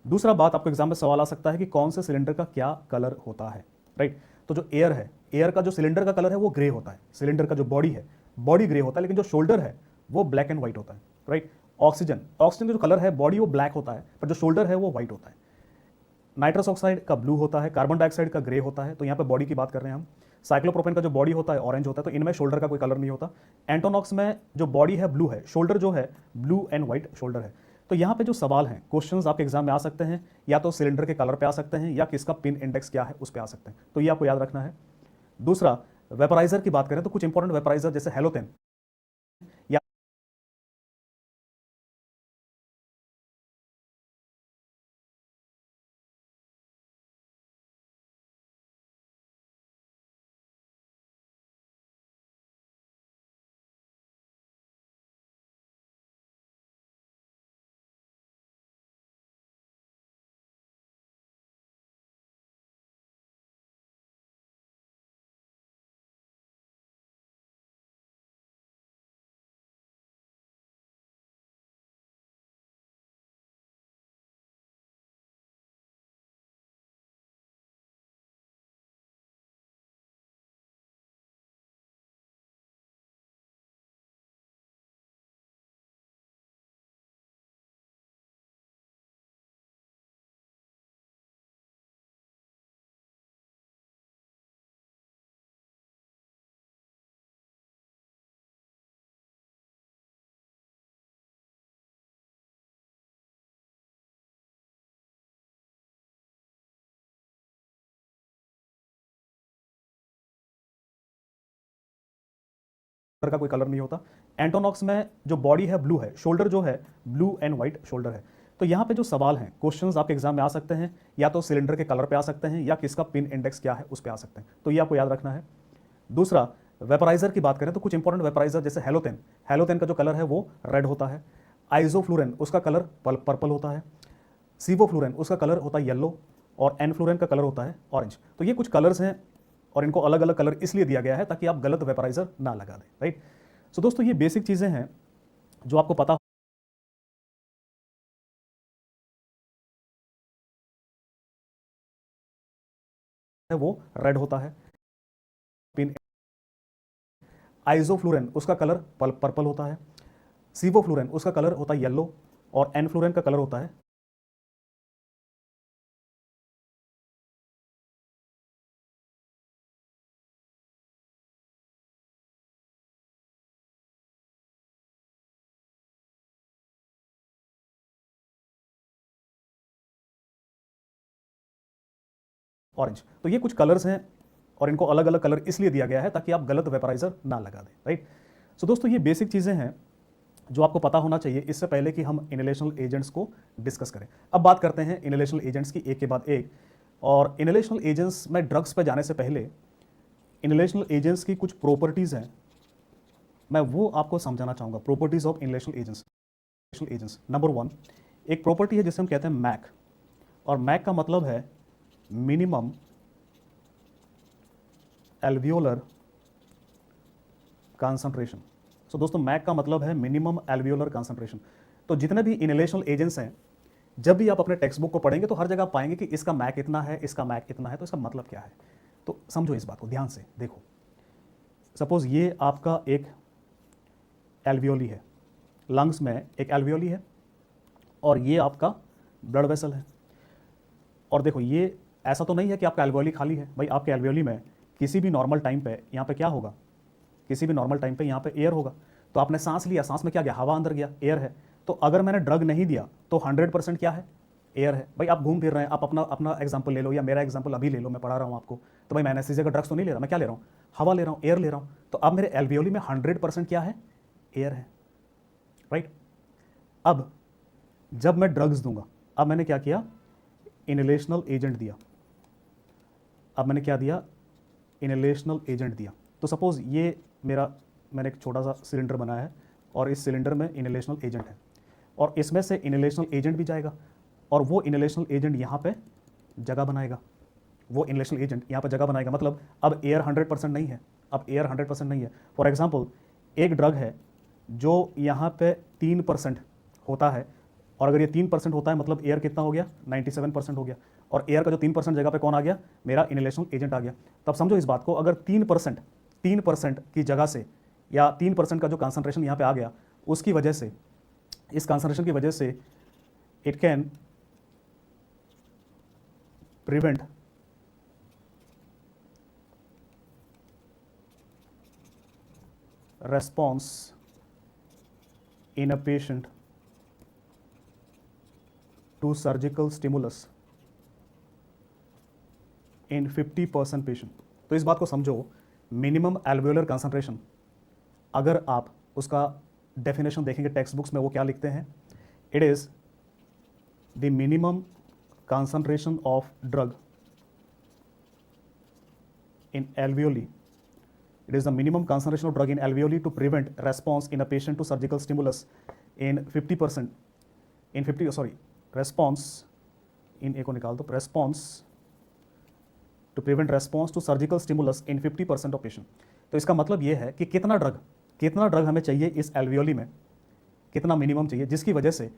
A: दूसरा बात, आपको एग्जाम में सवाल आ सकता है कि कौन से सिलेंडर का क्या कलर होता है, राइट। तो जो एयर है, एयर का जो सिलेंडर का कलर है वो ग्रे होता है, सिलेंडर का जो बॉडी है, बॉडी ग्रे होता है, लेकिन जो शोल्डर है वो ब्लैक एंड व्हाइट होता है, राइट। ऑक्सीजन का जो कलर है बॉडी वो ब्लैक होता है, पर जो शोल्डर है वो व्हाइट होता है। नाइट्रस ऑक्साइड का ब्लू होता है, कार्बन डाइऑक्साइड का ग्रे होता है, तो यहाँ पे बॉडी की बात कर रहे हैं हम। साइक्लोप्रोपेन का जो बॉडी होता है ऑरेंज होता है, तो इनमें शोल्डर का कोई कलर नहीं होता। एंटोनॉक्स में जो बॉडी है ब्लू है, शोल्डर जो है ब्लू एंड व्हाइट शोल्डर है। तो यहाँ पे जो सवाल हैं, क्वेश्चंस आपके एग्जाम में आ सकते हैं, या तो सिलेंडर के कलर पे आ सकते हैं या किसका पिन इंडेक्स क्या है उस पे आ सकते हैं, तो ये आपको याद रखना है। दूसरा, वेपराइजर की बात करें तो कुछ इंपॉर्टेंट वेपराइजर जैसे हेलोथेन या का कोई कलर नहीं होता। एंटोनॉक्स में जो बॉडी है ब्लू है, शोल्डर जो है ब्लू एंड व्हाइट शोल्डर है। तो यहाँ पे जो सवाल हैं, क्वेश्चंस आपके एग्जाम में आ सकते हैं, या तो सिलेंडर के कलर पे आ सकते हैं या किसका पिन इंडेक्स क्या है उस पे आ सकते हैं, तो ये आपको याद रखना है। दूसरा, वेपराइजर की बात करें तो कुछ इंपॉर्टेंट वेपराइजर जैसे हेलोथेन का जो कलर है वो रेड होता है। आइसोफ्लूरेन उसका कलर पर्पल होता है। सीवोफ्लूरेन उसका कलर होता है येलो, और एनफ्लूरेन का कलर होता है ऑरेंज। तो ये कुछ कलर्स हैं और इनको अलग अलग कलर इसलिए दिया गया है ताकि आप गलत वेपराइजर ना लगा दें, राइट। सो दोस्तों ये बेसिक चीज़ें हैं जो आपको पता है, वो रेड होता है। पिन आइसोफ्लूरेन उसका कलर पर्पल होता है। सीवोफ्लूरेन उसका कलर होता है येलो, और एनफ्लूरेन का कलर होता है ऑरेंज। तो ये कुछ कलर्स हैं और इनको अलग अलग कलर इसलिए दिया गया है ताकि आप गलत वेपराइजर ना लगा दें, राइट। सो दोस्तों ये बेसिक चीज़ें हैं जो आपको पता होना चाहिए इससे पहले कि हम इनहेलेशनल एजेंट्स को डिस्कस करें। अब बात करते हैं इनहेलेशनल एजेंट्स की एक के बाद एक। और इनहेलेशनल एजेंट्स में ड्रग्स पर जाने से पहले इनहेलेशनल एजेंट्स की कुछ प्रॉपर्टीज़ हैं, मैं वो आपको समझाना चाहूँगा। Properties of inhalational agents. Number 1, एक प्रॉपर्टी है जिसे हम कहते हैं मैक, और मैक का मतलब है मिनिमम एल्वियोलर कंसंट्रेशन। सो दोस्तों मैक का मतलब है मिनिमम एल्वियोलर कंसंट्रेशन। तो जितने भी इनहेलेशनल एजेंट्स हैं जब भी आप अपने टेक्स्ट बुक को पढ़ेंगे तो हर जगह आप पाएंगे कि इसका मैक इतना है, इसका मैक इतना है, तो इसका मतलब क्या है। तो समझो इस बात को ध्यान से देखो। सपोज ये आपका एक एल्वियोली है, लंग्स में एक एल्वियोली है, और ये आपका ब्लड वेसल है। और देखो ये ऐसा तो नहीं है कि आपका एल्वियोली खाली है भाई, आपके एल्वियोली में किसी भी नॉर्मल टाइम पे यहाँ पे क्या होगा, किसी भी नॉर्मल टाइम पे यहाँ पे एयर होगा। तो आपने सांस लिया, सांस में क्या गया, हवा अंदर गया, एयर है। तो अगर मैंने ड्रग नहीं दिया तो 100% क्या है, एयर है। भाई आप घूम फिर रहे हैं, आप अपना अपना एग्जाम्पल ले लो या मेरा एग्जाम्पल अभी ले लो, मैं पढ़ा रहा हूँ आपको। तो भाई मैंने इसी जगह ड्रग्स तो नहीं ले रहा, मैं क्या ले रहा हूँ, हवा ले रहा हूँ, एयर ले रहा हूँ। तो अब मेरे एल्वियोली में 100% क्या है, एयर है, राइट। अब जब मैं ड्रग्स दूंगा, अब मैंने क्या किया, इनहेलेशनल एजेंट दिया। अब मैंने क्या दिया, इनहेलेशनल एजेंट दिया। तो सपोज ये मैंने एक छोटा सा सिलेंडर बनाया है और इस सिलेंडर में इनहेलेशनल एजेंट है, और इसमें से इनहेलेशनल एजेंट भी जाएगा, और वो इनहेलेशनल एजेंट यहाँ पे जगह बनाएगा, वो इनहेलेशनल एजेंट यहाँ पे जगह बनाएगा। मतलब अब एयर 100% नहीं है, अब एयर 100% नहीं है। फॉर एग्जाम्पल एक ड्रग है जो यहाँ पे 3% होता है, और अगर ये 3% होता है मतलब एयर कितना हो गया, 97% हो गया। और एयर का जो 3% जगह पे कौन आ गया, मेरा इनहेलेशनल एजेंट आ गया। तब समझो इस बात को, अगर 3% की जगह से, या 3% का जो कंसंट्रेशन यहाँ पे आ गया, उसकी वजह से, इस कंसंट्रेशन की वजह से it can prevent response in a patient to surgical stimulus in 50% patient। तो इस बात को समझो, मिनिमम एल्वियोलर कंसंट्रेशन, अगर आप उसका डेफिनेशन देखेंगे टेक्स्ट बुक्स में, वो क्या लिखते हैं, it is the minimum concentration of drug in alveoli, it is the minimum concentration of drug in alveoli to prevent response in a patient to surgical stimulus in 50%, response in एको निकाल दो, response to prevent response to surgical stimulus in 50% of patient। तो इसका मतलब ये है कि कितना ड्रग हमें चाहिए इस एल्वियोली में, कितना मिनिमम चाहिए, जिसकी वजह से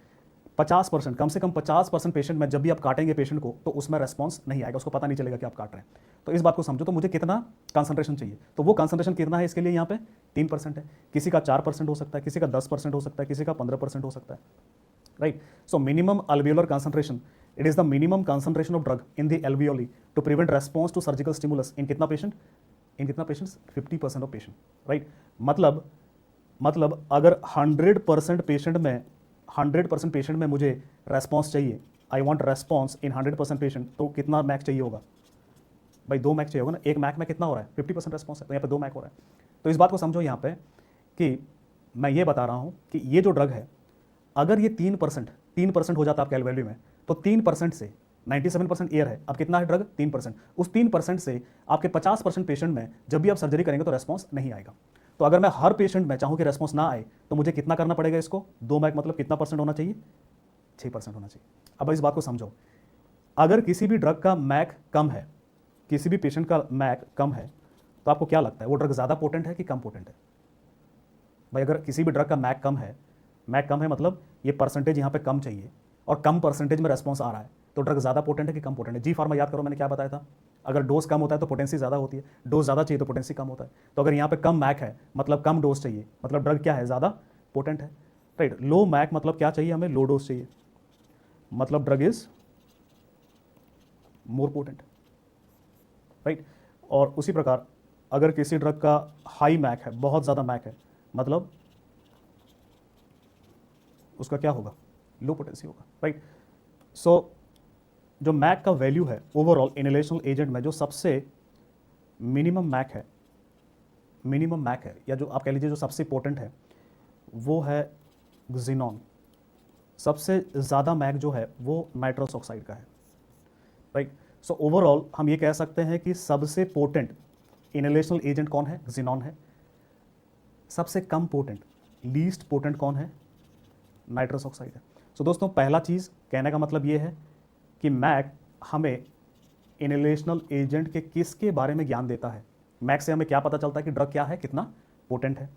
A: 50%, कम से कम 50% पेशेंट में जब भी आप काटेंगे पेशेंट को तो उसमें रेस्पॉन्स नहीं आएगा, उसको पता नहीं चलेगा कि आप काट रहे हैं। तो इस बात को समझो। तो मुझे कितना कंसंट्रेशन चाहिए, तो वो कंसंट्रेशन कितना है इसके लिए, यहाँ पे 3% है, किसी का 4% हो सकता है, किसी का 10% हो सकता है, किसी का 15% हो सकता है, right. So minimum alveolar concentration, it is the minimum concentration of drug in the alveoli to prevent response to surgical stimulus in कितना पेशेंट, 50% ऑफ पेशेंट, राइट। मतलब अगर 100% पेशेंट में मुझे रेस्पॉन्स चाहिए, I want response in 100% patient, तो कितना मैक चाहिए होगा भाई, 2 मैक चाहिए होगा ना। एक मैक में कितना हो रहा है, 50% रेस्पॉन्स है, तो यहाँ पे 2 मैक हो रहा है। तो इस बात को समझो यहाँ पे कि मैं ये बता रहा हूँ कि ये जो ड्रग है, अगर ये 3% हो जाता है आपके एल्वियोली में, तो 3% से 97% एयर है, अब कितना है ड्रग, 3%। उस 3% से आपके 50% पेशेंट में जब भी आप सर्जरी करेंगे तो रेस्पॉन्स नहीं आएगा। तो अगर मैं हर पेशेंट में चाहूँ कि रेस्पॉन्स ना आए, तो मुझे कितना करना पड़ेगा इसको, 2 मैक मतलब कितना परसेंट होना चाहिए, 6% होना चाहिए। अब इस बात को समझो, अगर किसी भी ड्रग का मैक कम है, किसी भी पेशेंट का मैक कम है, तो आपको क्या लगता है वो ड्रग ज़्यादा पोटेंट है कि कम पोटेंट है भाई। अगर किसी भी ड्रग का मैक कम है मतलब ये परसेंटेज यहाँ पे कम चाहिए और कम परसेंटेज में रेस्पॉन्स आ रहा है, तो ड्रग ज़्यादा पोटेंट है कि कम पोटेंट है। जी फार्मा याद करो मैंने क्या बताया था, अगर डोज कम होता है तो पोटेंसी ज़्यादा होती है, डोज ज़्यादा चाहिए तो पोटेंसी कम होता है। तो अगर यहाँ पे कम मैक है मतलब कम डोज चाहिए, मतलब ड्रग क्या है, ज़्यादा पोटेंट है, राइट। लो मैक मतलब क्या चाहिए हमें, लो डोज चाहिए, मतलब drug is more potent, right. और उसी प्रकार अगर किसी ड्रग का हाई मैक है, बहुत ज़्यादा मैक है, मतलब उसका क्या होगा, लो पोटेंसी होगा, राइट। सो जो मैक का वैल्यू है ओवरऑल इनहेलेशनल एजेंट में, जो सबसे मिनिमम मैक है या जो आप कह लीजिए जो सबसे पोटेंट है, वो है ज़ीनॉन। सबसे ज़्यादा मैक जो है वो नाइट्रस ऑक्साइड का है, राइट। सो ओवरऑल हम ये कह सकते हैं कि सबसे पोटेंट इनहेलेशनल एजेंट कौन है, ज़ीनॉन है। सबसे कम पोटेंट, लीस्ट पोटेंट कौन है, नाइट्रस ऑक्साइड है। सो दोस्तों पहला चीज़ कहने का मतलब ये है कि मैक हमें इनहेलेशनल एजेंट के किसके बारे में ज्ञान देता है। मैक से हमें क्या पता चलता है कि ड्रग क्या है, कितना पोटेंट है,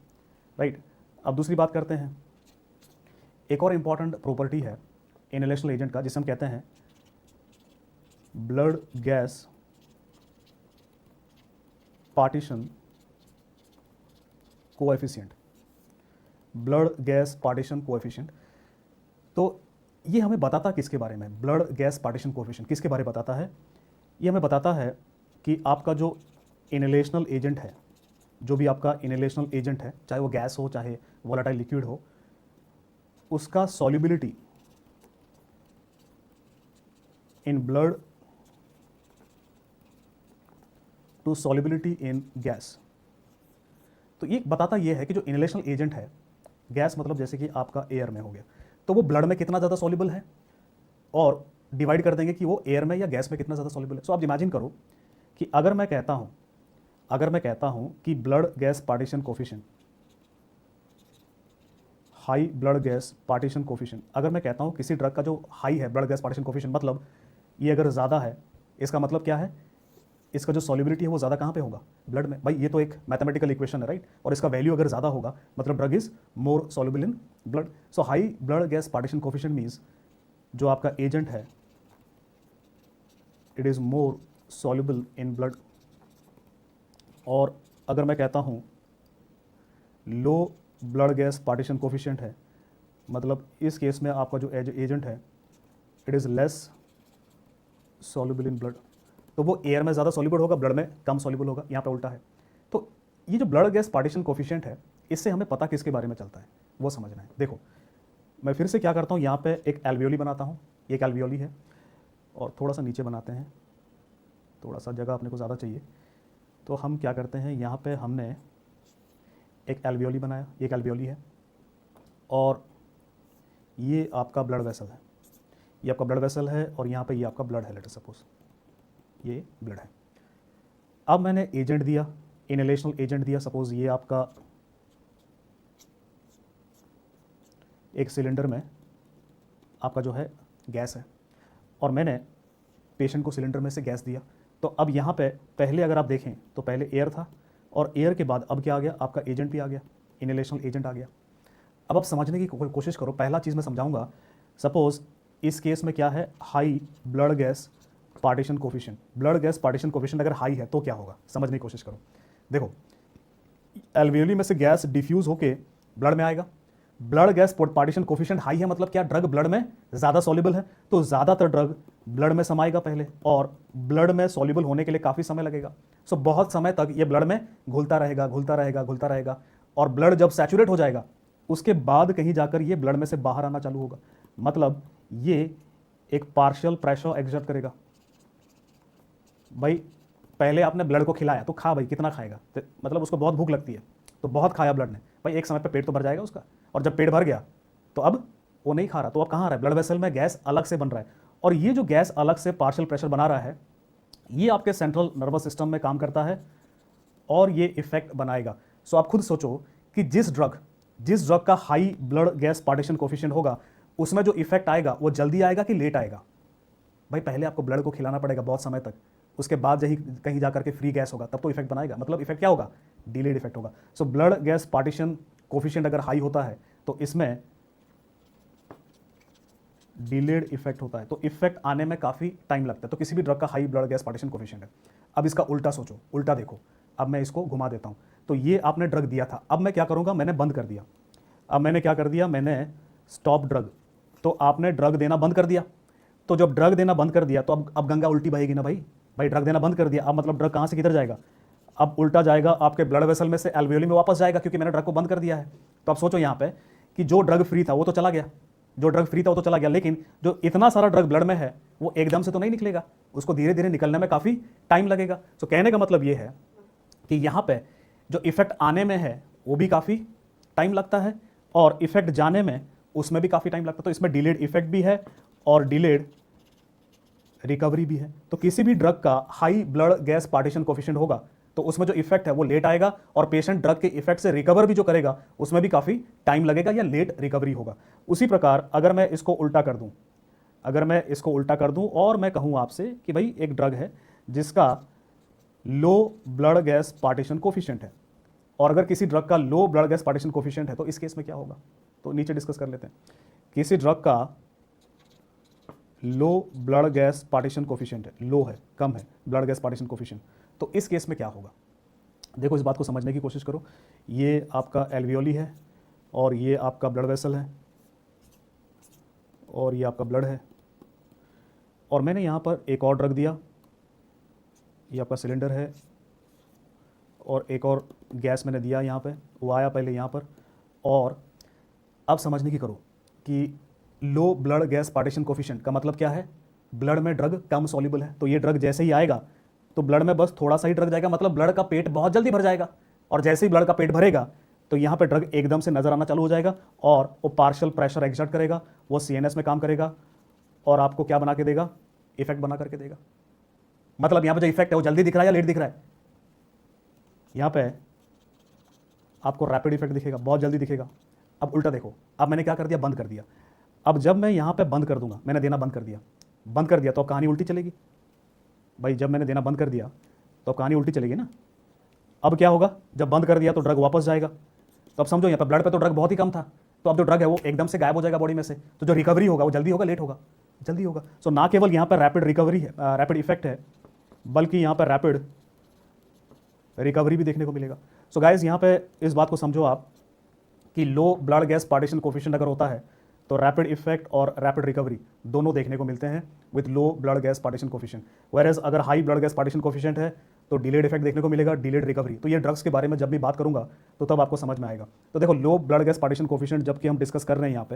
A: राइट। अब दूसरी बात करते हैं, एक और इंपॉर्टेंट प्रॉपर्टी है इनहेलेशनल एजेंट का, जिसे हम कहते हैं blood gas partition coefficient, blood gas partition coefficient. तो ये हमें बताता किसके बारे में, ब्लड गैस पार्टीशन कोएफिशिएंट किसके बारे में बताता है? ये हमें बताता है कि आपका जो इनहेलेशनल एजेंट है, जो भी आपका इनहेलेशनल एजेंट है, चाहे वो गैस हो चाहे वोलेटाइल लिक्विड हो, उसका solubility in blood to solubility in gas. तो ये बताता ये है कि जो इनहेलेशनल एजेंट है, गैस मतलब जैसे कि आपका एयर में हो गया, तो वो ब्लड में कितना ज़्यादा सॉल्युबल है, और डिवाइड कर देंगे कि वो एयर में या गैस में कितना ज़्यादा सॉल्युबल है। सो आप इमेजिन करो कि अगर मैं कहता हूं कि blood gas partition coefficient, high blood gas partition coefficient, अगर मैं कहता हूं किसी ड्रग का जो हाई है ब्लड गैस पार्टीशन कोफिशिएंट, मतलब ये अगर ज़्यादा है, इसका मतलब क्या है, इसका जो सॉल्युबिलिटी है वो ज़्यादा कहाँ पे होगा, ब्लड में। भाई ये तो एक मैथमेटिकल इक्वेशन है, राइट। और इसका वैल्यू अगर ज़्यादा होगा मतलब drug is more soluble in blood. So high blood gas partition coefficient means जो आपका एजेंट है it is more soluble in blood. और अगर मैं कहता हूँ लो ब्लड गैस पार्टीशन कोफिशिएंट है, मतलब इस केस में आपका जो एजेंट है it is less soluble in blood, तो वो एयर में ज़्यादा सॉल्युबल होगा, ब्लड में कम सॉल्युबल होगा, यहाँ पे उल्टा है। तो ये जो ब्लड गैस पार्टीशन कोफिशिएंट है, इससे हमें पता किसके बारे में चलता है वो समझना है। देखो मैं फिर से क्या करता हूँ, यहाँ पे एक एल्वियोली बनाता हूँ, एक एल्वियोली है, और थोड़ा सा नीचे बनाते हैं, थोड़ा सा जगह अपने को ज़्यादा चाहिए, तो हम क्या करते हैं, यहाँ पे हमने एक एल्वियोली बनाया, एक एल्वियोली है, और ये आपका ब्लड वेसल है, ये आपका ब्लड वेसल है, और यहाँ पे ये आपका ब्लड है, लेट अस सपोज ये ब्लड है। अब मैंने एजेंट दिया, इनहेलेशनल एजेंट दिया, सपोज ये आपका एक सिलेंडर में आपका जो है गैस है, और मैंने पेशेंट को सिलेंडर में से गैस दिया। तो अब यहाँ पे पहले अगर आप देखें तो पहले एयर था, और एयर के बाद अब क्या आ गया, आपका एजेंट भी आ गया, इनहेलेशनल एजेंट आ गया। अब आप समझने की कोशिश करो, पहला चीज़ मैं समझाऊंगा, सपोज इस केस में क्या है, high blood gas partition coefficient, blood gas partition coefficient अगर हाई है तो क्या होगा, समझने की कोशिश करो। देखो एल्वियोली में से गैस डिफ्यूज होके ब्लड में आएगा, blood gas partition coefficient high है, मतलब क्या, ड्रग ब्लड में ज़्यादा सॉल्युबल है, तो ज़्यादातर ड्रग ब्लड में समाएगा पहले, और ब्लड में सॉल्युबल होने के लिए काफ़ी समय लगेगा। सो बहुत समय तक ये ब्लड में घुलता रहेगा, घुलता रहेगा, घुलता रहेगा, और ब्लड जब सैचुरेट हो जाएगा उसके बाद कहीं जाकर ये ब्लड में से बाहर आना चालू होगा, मतलब ये एक पार्शियल प्रेशर एग्जर्ट करेगा। भाई पहले आपने ब्लड को खिलाया तो खा भाई, कितना खाएगा, तो मतलब उसको बहुत भूख लगती है तो बहुत खाया ब्लड ने, भाई एक समय पे पेट तो भर जाएगा उसका, और जब पेट भर गया तो अब वो नहीं खा रहा, तो अब कहाँ आ रहा है, ब्लड वेसल में गैस अलग से बन रहा है, और ये जो गैस अलग से पार्शियल प्रेशर बना रहा है ये आपके सेंट्रल नर्वस सिस्टम में काम करता है और ये इफेक्ट बनाएगा। सो आप खुद सोचो कि जिस ड्रग का high blood gas partition coefficient होगा उसमें जो इफेक्ट आएगा वो जल्दी आएगा कि लेट आएगा। भाई पहले आपको ब्लड को खिलाना पड़ेगा बहुत समय तक, उसके बाद यही कहीं जाकर के फ्री गैस होगा तब तो इफेक्ट बनाएगा, मतलब इफेक्ट क्या होगा, डिलेड इफेक्ट होगा। So blood gas partition coefficient अगर हाई होता है तो इसमें डिलेड इफेक्ट होता है, तो इफेक्ट आने में काफ़ी टाइम लगता है। तो किसी भी ड्रग का high blood gas partition coefficient है। अब इसका उल्टा सोचो, उल्टा देखो, अब मैं इसको घुमा देता हूँ, तो ये आपने ड्रग दिया था, अब मैं क्या करूँगा, मैंने बंद कर दिया, अब मैंने क्या कर दिया, मैंने स्टॉप ड्रग, तो आपने ड्रग देना बंद कर दिया, तो जब ड्रग देना बंद कर दिया तो अब गंगा उल्टी बहेगी ना भाई ड्रग देना बंद कर दिया, अब मतलब ड्रग कहाँ से किधर जाएगा, अब उल्टा जाएगा आपके ब्लड वेसल में से एल्वियोली में वापस जाएगा, क्योंकि मैंने ड्रग को बंद कर दिया है। तो आप सोचो यहाँ पे कि जो ड्रग फ्री था वो तो चला गया, लेकिन जो इतना सारा ड्रग ब्लड में है वो एकदम से तो नहीं निकलेगा, उसको धीरे धीरे निकलने में काफ़ी टाइम लगेगा। तो कहने का मतलब ये है कि यहाँ पे जो इफेक्ट आने में है वो भी काफ़ी टाइम लगता है और इफेक्ट जाने में उसमें भी काफ़ी टाइम लगता है। तो इसमें डिलेड इफेक्ट भी है और डिलेड रिकवरी भी है। तो किसी भी ड्रग का high blood gas partition coefficient होगा तो उसमें जो इफेक्ट है वो लेट आएगा और पेशेंट ड्रग के इफेक्ट से रिकवर भी जो करेगा उसमें भी काफ़ी टाइम लगेगा या लेट रिकवरी होगा। उसी प्रकार अगर मैं इसको उल्टा कर दूं, और मैं कहूं आपसे कि भाई एक ड्रग है जिसका लो ब्लड गैस पार्टीशन कोफिशिएंट है, और अगर किसी ड्रग का लो ब्लड गैस पार्टीशन कोफिशिएंट है तो इस केस में क्या होगा, तो नीचे डिस्कस कर लेते हैं। किसी ड्रग का लो ब्लड गैस पार्टीशन कोफिशिएंट है, लो है, कम है ब्लड गैस पार्टीशन कोफिशिएंट, तो इस केस में क्या होगा? देखो इस बात को समझने की कोशिश करो। ये आपका एल्वियोली है और ये आपका ब्लड वेसल है और ये आपका ब्लड है, और मैंने यहाँ पर एक और ड्रग दिया, ये आपका सिलेंडर है, और एक और गैस मैंने दिया यहाँ पे, वो आया पहले यहाँ पर। और अब समझने की करो कि low blood gas partition coefficient का मतलब क्या है? ब्लड में ड्रग कम सॉल्युबल है, तो ये ड्रग जैसे ही आएगा तो ब्लड में बस थोड़ा सा ही ड्रग जाएगा, मतलब ब्लड का पेट बहुत जल्दी भर जाएगा, और जैसे ही ब्लड का पेट भरेगा तो यहाँ पे ड्रग एकदम से नजर आना चालू हो जाएगा और वो पार्शियल प्रेशर एक्सर्ट करेगा, वो सीएनएस में काम करेगा और आपको क्या बना के देगा? इफेक्ट बना करके देगा। मतलब यहाँ पे जो इफेक्ट है वो जल्दी दिख रहा है या लेट दिख रहा है? यहाँ पे आपको रैपिड इफेक्ट दिखेगा, बहुत जल्दी दिखेगा। अब उल्टा देखो, अब मैंने क्या कर दिया? बंद कर दिया। अब जब मैं यहाँ पे बंद कर दूंगा, मैंने देना बंद कर दिया तो अब कहानी उल्टी चलेगी भाई। जब मैंने देना बंद कर दिया तो अब कहानी उल्टी चलेगी ना। अब क्या होगा? जब बंद कर दिया तो ड्रग वापस जाएगा, तो अब समझो यहाँ पे ब्लड पे तो ड्रग बहुत ही कम था, तो अब जो ड्रग है वो एकदम से गायब हो जाएगा बॉडी में से, तो जो रिकवरी होगा वो जल्दी होगा लेट होगा? जल्दी होगा। सो ना केवल यहाँ पर रैपिड रिकवरी है, रैपिड इफेक्ट है, बल्कि यहाँ पर रैपिड रिकवरी भी देखने को मिलेगा। सो गाइज यहाँ पे इस बात को समझो आप कि low blood gas partition coefficient अगर होता है तो रैपिड इफेक्ट और रैपिड रिकवरी दोनों देखने को मिलते हैं with low blood gas partition coefficient. Whereas अगर high blood gas partition coefficient है तो डिलेड इफेक्ट देखने को मिलेगा, डिलेड रिकवरी। तो ये ड्रग्स के बारे में जब भी बात करूंगा तो तब आपको समझ में आएगा। तो देखो लो ब्लड गैस पार्टीशन कोफिशिएंट जबकि हम डिस्कस कर रहे हैं यहाँ पे,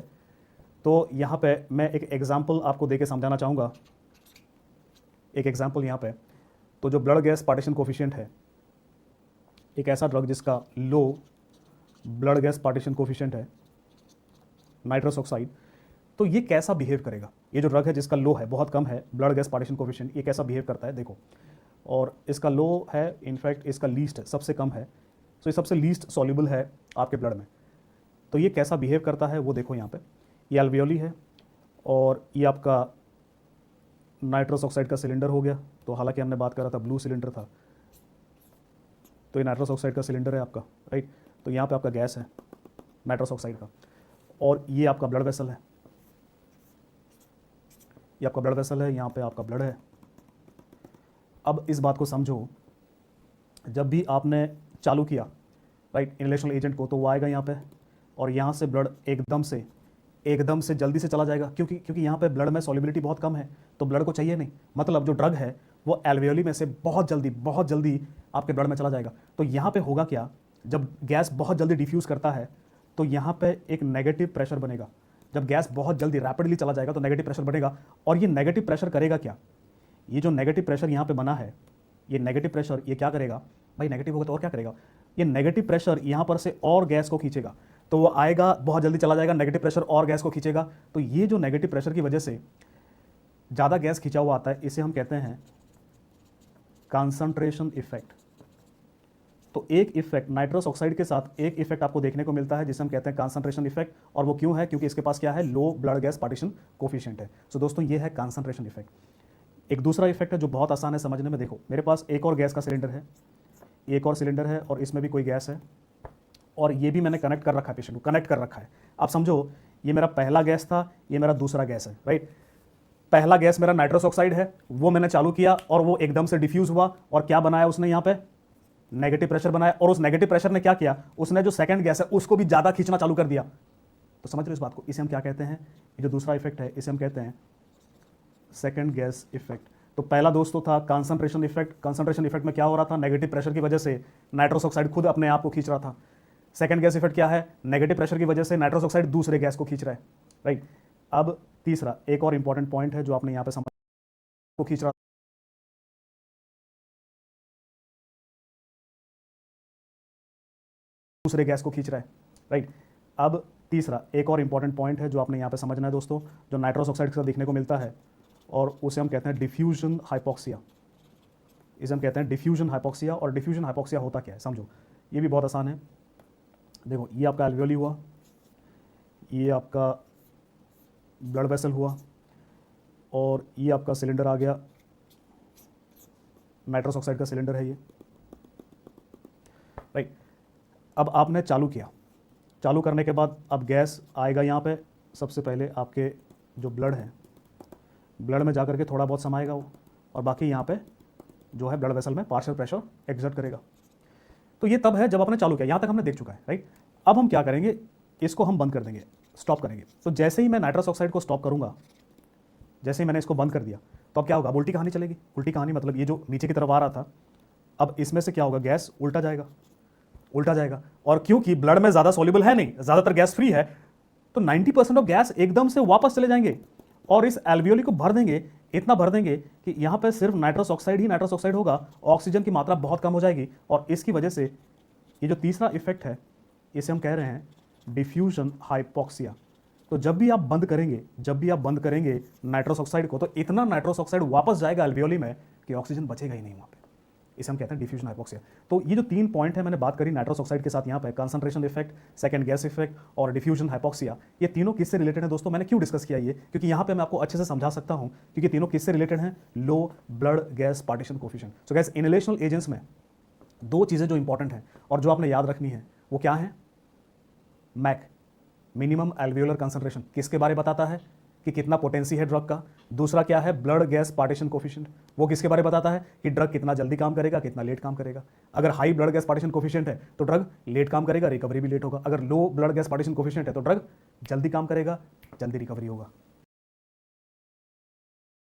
A: तो यहाँ पे मैं एक एग्जाम्पल आपको देके समझाना चाहूँगा। एक एग्जाम्पल यहाँ पे, तो जो ब्लड गैस पार्टीशन कोफिशिएंट है, एक ऐसा ड्रग जिसका लो ब्लड गैस पार्टीशन कोफिशिएंट है, नाइट्रस ऑक्साइड, तो ये कैसा बिहेव करेगा? ये जो ड्रग है जिसका लो है, बहुत कम है ब्लड गैस पार्टीशन कोफिशिएंट, ये कैसा बिहेव करता है देखो। और इसका लो है, इनफैक्ट इसका लीस्ट है, सबसे कम है, तो ये सबसे लीस्ट सॉल्युबल है आपके ब्लड में। तो ये कैसा बिहेव करता है वो देखो यहाँ पे। ये अल्वियोली है और ये आपका नाइट्रस ऑक्साइड का सिलेंडर हो गया। तो हालांकि हमने बात करा था ब्लू सिलेंडर था, तो ये नाइट्रस ऑक्साइड का सिलेंडर है आपका, राइट। तो यहाँ पे आपका गैस है नाइट्रस ऑक्साइड का, और ये आपका ब्लड वेसल है, ये आपका ब्लड वेसल है, यहाँ पे आपका ब्लड है। अब इस बात को समझो, जब भी आपने चालू किया राइट इनहेलेशनल एजेंट को, तो वो आएगा यहाँ पे और यहाँ से ब्लड एकदम से जल्दी से चला जाएगा, क्योंकि यहाँ पे ब्लड में सॉल्युबिलिटी बहुत कम है, तो ब्लड को चाहिए नहीं, मतलब जो ड्रग है वो एल्वियोली में से बहुत जल्दी आपके ब्लड में चला जाएगा। तो यहाँ पे होगा क्या? जब गैस बहुत जल्दी डिफ्यूज़ करता है तो यहाँ पे एक नेगेटिव प्रेशर बनेगा। जब गैस बहुत जल्दी रैपिडली चला जाएगा तो नेगेटिव प्रेशर बनेगा, और ये नेगेटिव प्रेशर करेगा क्या? ये जो नेगेटिव प्रेशर यहाँ पे बना है, ये नेगेटिव प्रेशर ये क्या करेगा भाई? नेगेटिव होगा तो और क्या करेगा? ये नेगेटिव प्रेशर यहाँ पर से और गैस को खींचेगा, तो वो आएगा बहुत जल्दी चला जाएगा, नेगेटिव प्रेशर और गैस को खींचेगा। तो ये जो नेगेटिव प्रेशर की वजह से ज़्यादा गैस खींचा हुआ आता है, इसे हम कहते हैं कंसंट्रेशन इफेक्ट। तो एक इफेक्ट नाइट्रस ऑक्साइड के साथ एक इफेक्ट आपको देखने को मिलता है जिसे हम कहते हैं कंसंट्रेशन इफेक्ट, और वो क्यों है? क्योंकि इसके पास क्या है? लो ब्लड गैस पार्टीशन कोफिशिएंट है। सो दोस्तों ये है कंसंट्रेशन इफेक्ट। एक दूसरा इफेक्ट है जो बहुत आसान है समझने में। देखो मेरे पास एक और गैस का सिलेंडर है, एक और सिलेंडर है, और इसमें भी कोई गैस है, और ये भी मैंने कनेक्ट कर रखा है, पेशेंट को कनेक्ट कर रखा है। आप समझो ये मेरा पहला गैस था, ये मेरा दूसरा गैस है, राइट। पहला गैस मेरा नाइट्रस ऑक्साइड है, वो मैंने चालू किया और वो एकदम से डिफ्यूज हुआ, और क्या बनाया उसने? यहाँ पे नेगेटिव प्रेशर बनाया, और उस नेगेटिव प्रेशर ने क्या किया? उसने जो सेकंड गैस है उसको भी ज़्यादा खींचना चालू कर दिया। तो समझ रहे हो इस बात को? इसे हम क्या कहते हैं? ये जो दूसरा इफेक्ट है इसे हम कहते हैं सेकंड गैस इफेक्ट। तो पहला दोस्तों था कंसंट्रेशन इफेक्ट। कंसंट्रेशन इफेक्ट में क्या हो रहा था? नेगेटिव प्रेशर की वजह से नाइट्रस ऑक्साइड खुद अपने आप को खींच रहा था। सेकंड गैस इफेक्ट क्या है? नेगेटिव प्रेशर की वजह से नाइट्रस ऑक्साइड दूसरे गैस को खींच रहा है, राइट। अब तीसरा एक और इंपॉर्टेंट पॉइंट है जो आपने यहाँ पे समझ को खींच रहा, दूसरे गैस को खींच रहा है, राइट। अब तीसरा एक और इंपॉर्टेंट पॉइंट है जो आपने यहाँ पे समझना है दोस्तों, जो नाइट्रस ऑक्साइड के साथ देखने को मिलता है, और उसे हम कहते हैं डिफ्यूजन हाइपोक्सिया। इसे हम कहते हैं डिफ्यूजन हाइपोक्सिया। और डिफ्यूजन हाइपोक्सिया होता क्या है समझो, ये भी बहुत आसान है। देखो ये आपका एल्वियोली हुआ, ये आपका ब्लड वेसल हुआ, और ये आपका सिलेंडर आ गया, नाइट्रस ऑक्साइड का सिलेंडर है ये, राइट। अब आपने चालू किया, चालू करने के बाद अब गैस आएगा यहाँ पे। सबसे पहले आपके जो ब्लड है, ब्लड में जाकर के थोड़ा बहुत समाएगा वो, और बाकी यहाँ पे जो है ब्लड वेसल में पार्शियल प्रेशर एक्सर्ट करेगा। तो ये तब है जब आपने चालू किया, यहाँ तक हमने देख चुका है, राइट। अब हम क्या करेंगे, इसको हम बंद कर देंगे, स्टॉप करेंगे। तो जैसे ही मैं नाइट्रस ऑक्साइड को स्टॉप करूँगा, जैसे ही मैंने इसको बंद कर दिया, तो अब क्या होगा, अब उल्टी कहानी चलेगी। उल्टी कहानी मतलब ये जो नीचे की तरफ आ रहा था, अब इसमें से क्या होगा, गैस उल्टा जाएगा, उल्टा जाएगा। और क्योंकि ब्लड में ज़्यादा सॉल्युबल है नहीं, ज़्यादातर गैस फ्री है, तो 90% ऑफ गैस एकदम से वापस चले जाएंगे और इस एल्वियोली को भर देंगे, इतना भर देंगे कि यहाँ पे सिर्फ नाइट्रस ऑक्साइड ही नाइट्रस ऑक्साइड होगा, ऑक्सीजन की मात्रा बहुत कम हो जाएगी। और इसकी वजह से ये जो तीसरा इफेक्ट है, इसे हम कह रहे हैं डिफ्यूजन हाइपोक्सिया। तो जब भी आप बंद करेंगे नाइट्रस ऑक्साइड को, तो इतना नाइट्रस ऑक्साइड वापस जाएगा एल्वियोली में कि ऑक्सीजन बचेगा ही नहीं वहाँ पे। इसे हम कहते हैं डिफ्यूजन हाइपोक्सिया। तो ये जो 3 पॉइंट है मैंने बात करी नाइट्रस ऑक्साइड के साथ यहाँ पे, concentration effect, second gas effect और डिफ्यूजन हाइपोक्सिया, ये तीनों किससे रिलेटेड है दोस्तों? मैंने क्यों डिस्कस किया ये? क्योंकि यहाँ पे मैं आपको अच्छे से समझा सकता हूँ, क्योंकि तीनों किससे रिलेटेड हैं, लो ब्लड गैस पार्टीशन कोफिशिएंट। सो गैस, इनहेलेशनल एजेंट्स में 2 चीज़ें जो इंपॉर्टेंट हैं और जो आपने याद रखनी है, वो क्या है? मैक, मिनिमम एल्वियोलर कंसंट्रेशन, किसके बारे बताता है कि कितना पोटेंसी है ड्रग का। दूसरा क्या है? ब्लड गैस पार्टीशन कोफिशिएंट, वो किसके बारे बताता है कि ड्रग कितना जल्दी काम करेगा, कितना लेट काम करेगा। अगर high blood gas partition coefficient है तो ड्रग लेट काम करेगा, रिकवरी भी लेट होगा। अगर लो ब्लड गैस पार्टीशन कोफिशिएंट है तो ड्रग जल्दी काम करेगा, जल्दी रिकवरी होगा।